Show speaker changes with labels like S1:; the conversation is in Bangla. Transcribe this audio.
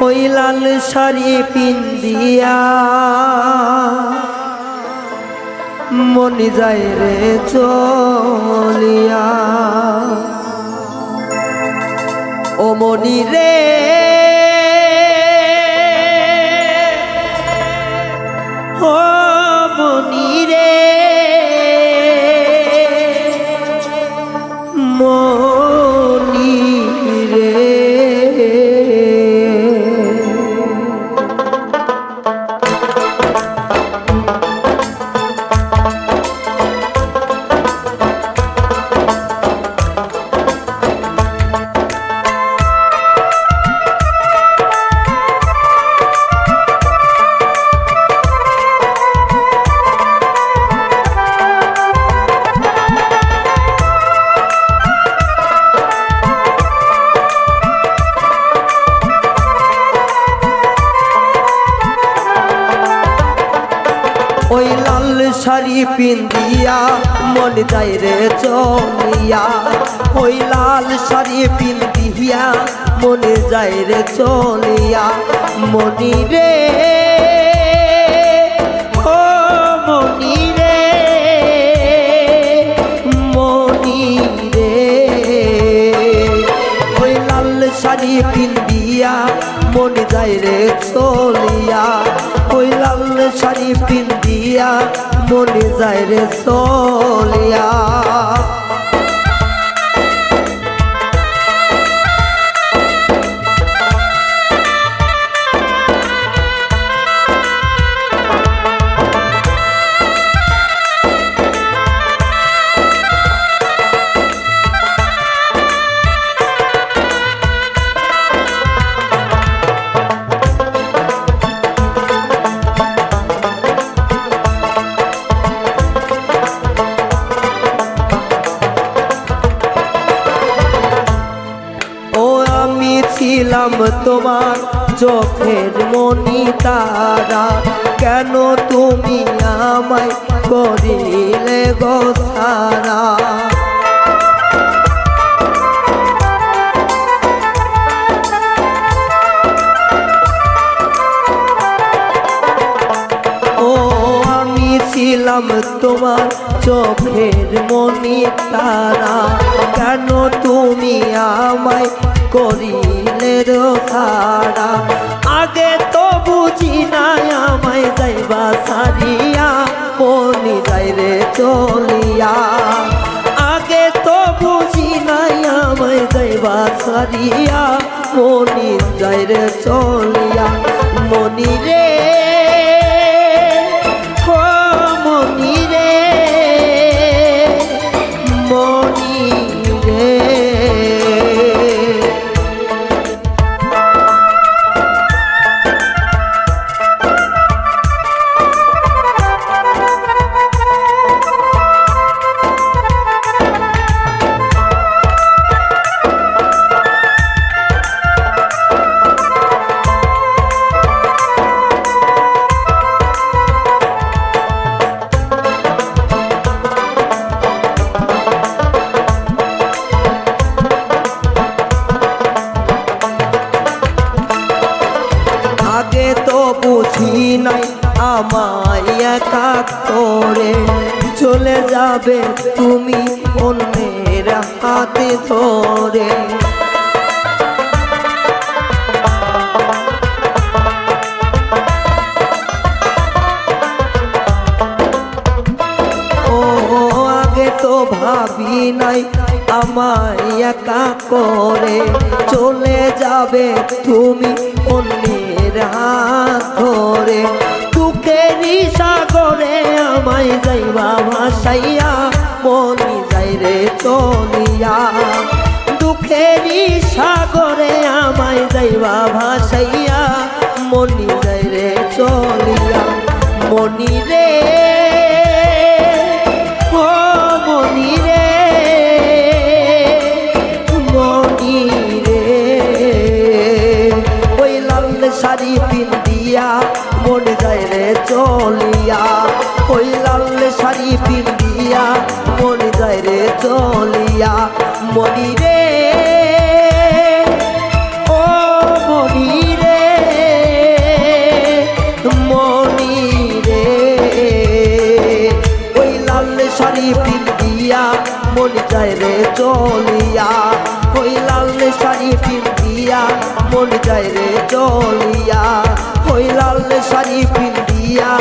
S1: ওই লাল শাড়ি পিন্দিয়া মনি যায় রে চলিয়া। ও মনি রে ও মনি রে মনি রে ওই লাল শাড়ি পিন্দিয়া মন যায় রে চলিয়া। ওই লাল শাড়ি পিন্দিয়া মনে যায় রে চলিয়া। মনি রে ও মনি রে মনি রে ওই লাল শাড়ি পিন্দিয়া মনে যায় রে চলিয়া। ওই লাল শাড়ি পিন্দিয়া মনে যায় রে চলিয়া। ছিলাম তোমার চোখের মনি তারা, কেন তুমি আমায় করিলে গো সারা। ও আমি ছিলাম তোমার চোখের মনি তারা, কেন তুমি আমায় করিলে রোখারা। আগে তো বুঝি নাই আমায় যাইবা সারিয়া মনি যাই রে চলিয়া। আগে তো বুঝি নাই আমায় যাইবা সারিয়া মনি যাই রে চলিয়া। মনি রে ও মনি রে মনি রে বুঝি নাই আমায় একা করে চলে যাবে তুমি অন্যের হাতে ধরে। ও আগে তো ভাবি নাই আমায় একা করে চলে যাবে তুমি অন্যের হাত ধরে। দুঃখেরই সাগরে আমায় যাইবা ভাসাইয়া মনি যাই রে চলিয়া। দুঃখেরই সাগরে আমায় যাইবা ভাসাইয়া মনি যাই রে চলিয়া। মনি রে ও মনি রে মনি রে ওই লাল শাড়ি পিন্দিয়া মনে যায় রে চলিয়া। ওই লাল শাড়ি পিন্দিয়া মনে যায় রে চলিয়া। মনি রে ও মনি রে যায় রে চলিয়া ওই লাল শাড়ি পিন্দিয়া মন যায় রে চলিয়া ওই লাল শাড়ি পিন্দিয়া